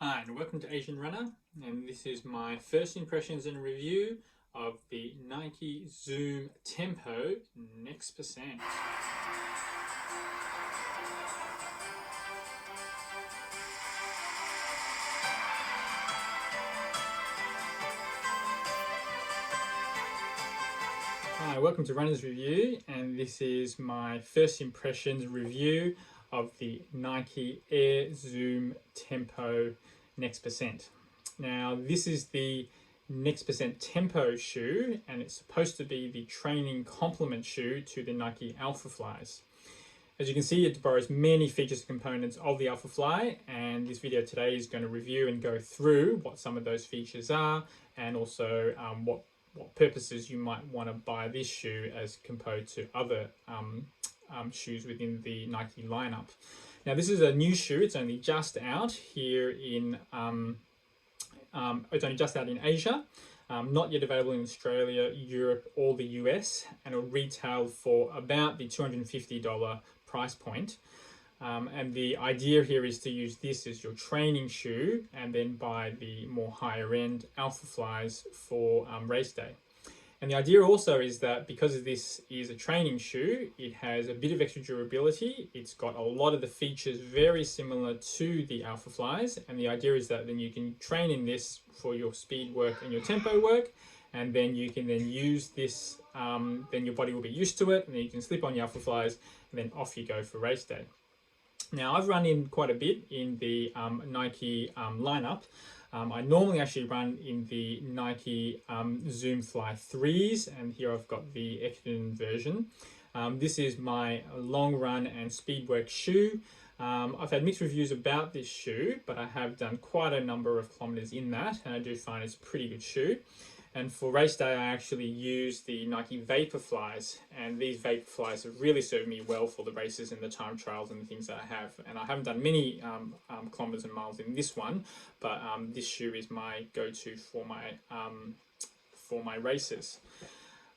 Hi and welcome to Asian Runner, and this is my first impressions and review of the Nike Zoom Tempo Next Percent. Hi, welcome to Runner's Review, and this is my first impressions review of the Nike Air Zoom Tempo Next Percent. Now, this is the Next Percent Tempo shoe, and it's supposed to be the training complement shoe to the Nike Alphaflys. As you can see, it borrows many features and components of the Alphafly, and this video today is going to review and go through what some of those features are, and also what purposes you might want to buy this shoe as compared to other shoes within the Nike lineup. Now, this is a new shoe. It's only just out here in it's only just out in Asia. Not yet available in Australia, Europe, or the US, and it'll retail for about the $250 price point. And the idea here is to use this as your training shoe and then buy the more higher end Alphaflys for race day. And the idea also is that because this is a training shoe, it has a bit of extra durability. It's got a lot of the features very similar to the Alphaflys. And the idea is that then you can train in this for your speed work and your tempo work. And then you can then use this, then your body will be used to it. And then you can slip on your Alphaflys and then off you go for race day. Now, I've run in quite a bit in the Nike lineup. I normally actually run in the Nike Zoom Fly 3s, and here I've got the Ekton version. This is my long run and speed work shoe. I've had mixed reviews about this shoe, but I have done quite a number of kilometers in that, and I do find it's a pretty good shoe. And for race day, I actually use the Nike Vaporflies, and these Vaporflies have really served me well for the races and the time trials and the things that I have. And I haven't done many kilometers and miles in this one, but this shoe is my go-to for my races.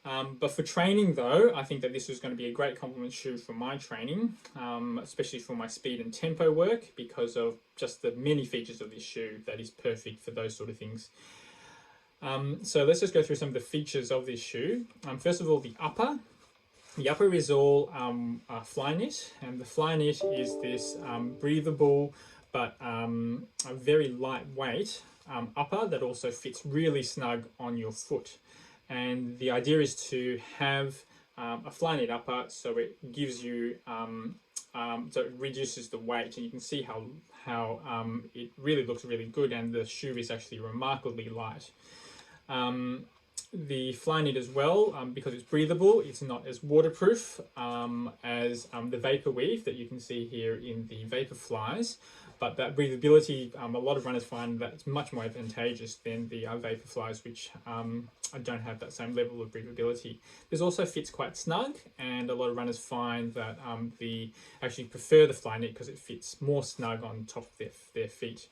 But for training though, I think that this is going to be a great complement shoe for my training, especially for my speed and tempo work, because of just the many features of this shoe that is perfect for those sort of things. So let's just go through some of the features of this shoe. First of all, the upper. The upper is all Flyknit, and the Flyknit is this breathable but a very lightweight upper that also fits really snug on your foot. And the idea is to have a Flyknit upper so it gives you so it reduces the weight, and you can see how it really looks really good, and the shoe is actually remarkably light. The Flyknit as well, because it's breathable, it's not as waterproof as the Vapor Weave that you can see here in the Vaporflies, but that breathability, a lot of runners find that it's much more advantageous than the Vaporflies, which don't have that same level of breathability. This also fits quite snug, and a lot of runners find that actually prefer the Flyknit because it fits more snug on top of their feet.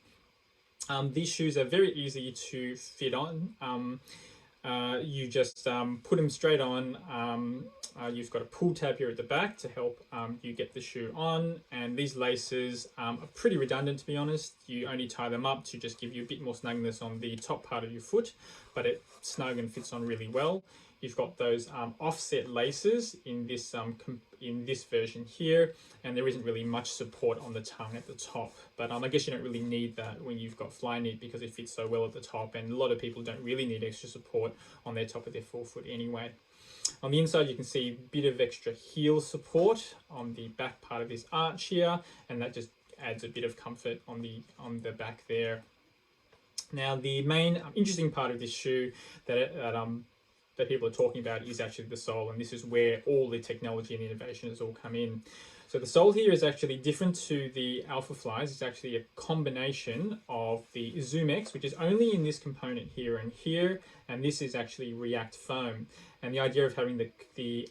These shoes are very easy to fit on. You just put them straight on. You've got a pull tab here at the back to help you get the shoe on, and these laces are pretty redundant, to be honest. You only tie them up to just give you a bit more snugness on the top part of your foot, but it's snug and fits on really well. You've got those offset laces in this version here, and there isn't really much support on the tongue at the top. But I guess you don't really need that when you've got Flyknit because it fits so well at the top, and a lot of people don't really need extra support on their top of their forefoot anyway. On the inside, you can see a bit of extra heel support on the back part of this arch here, and that just adds a bit of comfort on the back there. Now, the main interesting part of this shoe that people are talking about is actually the sole, and this is where all the technology and the innovation has all come in. So the sole here is actually different to the Alphaflys. It's actually a combination of the ZoomX, which is only in this component here and here, and this is actually React foam. And the idea of having the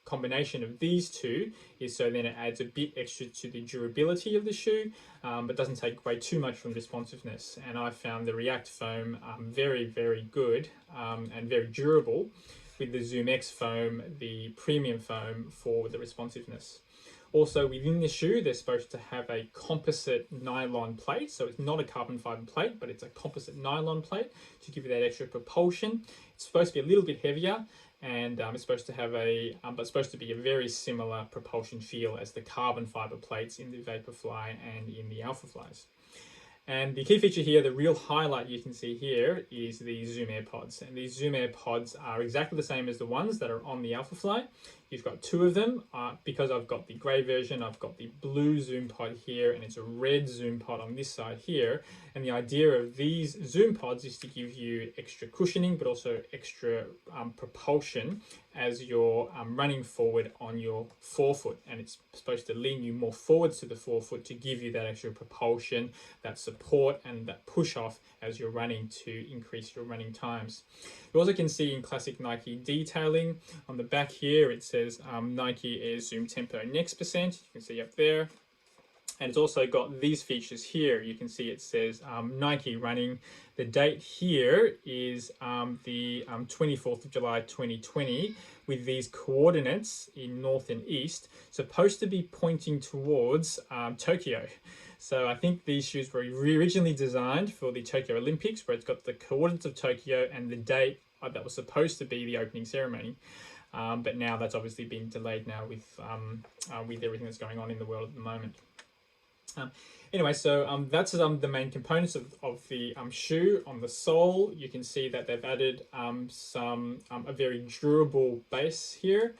combination of these two is so then it adds a bit extra to the durability of the shoe, but doesn't take away too much from responsiveness. And I found the React foam very, very good and very durable, with the ZoomX foam, the premium foam, for the responsiveness. Also within the shoe, they're supposed to have a composite nylon plate. So it's not a carbon fiber plate, but it's a composite nylon plate to give you that extra propulsion. It's supposed to be a little bit heavier, and it's supposed to have but supposed to be a very similar propulsion feel as the carbon fiber plates in the Vaporfly and in the Alphaflys. And the key feature here, the real highlight you can see here, is the Zoom Air pods. And these Zoom Air pods are exactly the same as the ones that are on the Alphafly. You've got two of them. Because I've got the grey version, I've got the blue Zoom pod here, and it's a red Zoom pod on this side here. And the idea of these Zoom pods is to give you extra cushioning, but also extra propulsion as you're running forward on your forefoot. And it's supposed to lean you more forwards to the forefoot to give you that extra propulsion, that support, and that push off as you're running to increase your running times. You also can see in classic Nike detailing on the back here, it says Nike Air Zoom Tempo Next Percent. You can see up there. And it's also got these features here. You can see it says Nike running. The date here is the 24th of July 2020 with these coordinates in north and east, supposed to be pointing towards Tokyo. So I think these shoes were originally designed for the Tokyo Olympics, where it's got the coordinates of Tokyo and the date that was supposed to be the opening ceremony. But now that's obviously been delayed now with everything that's going on in the world at the moment. Anyway, so that's the main components of the shoe. On the sole, you can see that they've added a very durable base here.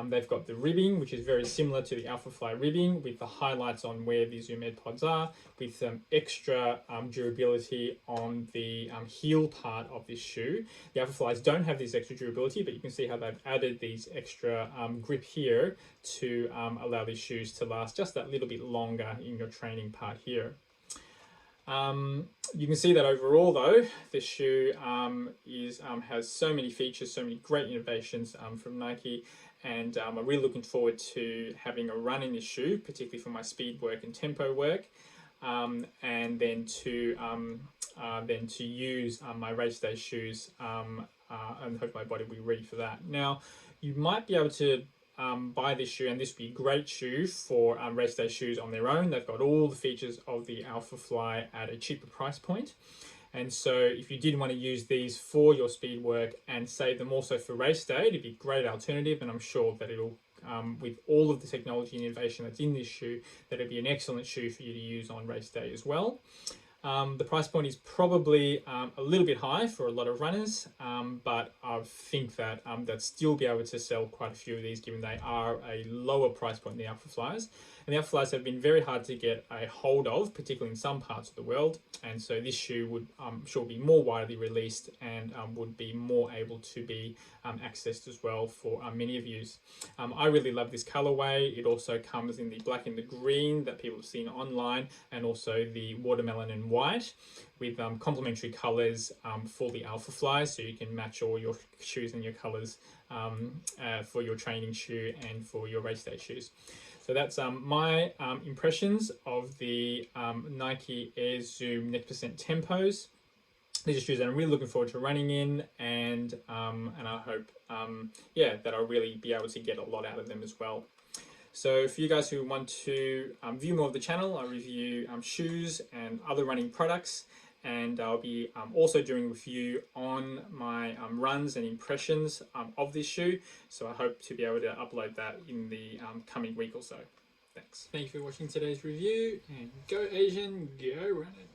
They've got the ribbing, which is very similar to the Alphafly ribbing, with the highlights on where the Zoom Air pods are, with some extra durability on the heel part of this shoe. The Alphaflys don't have this extra durability, but you can see how they've added these extra grip here to allow these shoes to last just that little bit longer in your training part here. You can see that overall though, this shoe has so many features, so many great innovations from Nike, and I'm really looking forward to having a run in this shoe, particularly for my speed work and tempo work, and then to use my race day shoes, and hope my body will be ready for that. Now, you might be able to buy this shoe, and this would be a great shoe for race day shoes on their own. They've got all the features of the Alphafly at a cheaper price point. And so if you did want to use these for your speed work and save them also for race day, it'd be a great alternative. And I'm sure that it'll, with all of the technology and innovation that's in this shoe, that it'd be an excellent shoe for you to use on race day as well. The price point is probably a little bit high for a lot of runners, but I think that they'll still be able to sell quite a few of these, given they are a lower price point than the Alphaflys. And the Alphaflys have been very hard to get a hold of, particularly in some parts of the world. And so this shoe would, I'm sure, be more widely released and would be more able to be accessed as well for many of you. I really love this colorway. It also comes in the black and the green that people have seen online, and also the watermelon and white, with complementary colors for the Alphafly, so you can match all your shoes and your colors for your training shoe and for your race day shoes. So that's my impressions of the Nike Air Zoom Next Percent Tempos. These are shoes that I'm really looking forward to running in, and I hope that I'll really be able to get a lot out of them as well. So for you guys who want to view more of the channel, I review shoes and other running products, and I'll be also doing a review on my runs and impressions of this shoe. So I hope to be able to upload that in the coming week or so. Thanks. Thank you for watching today's review, and go Asian, go running.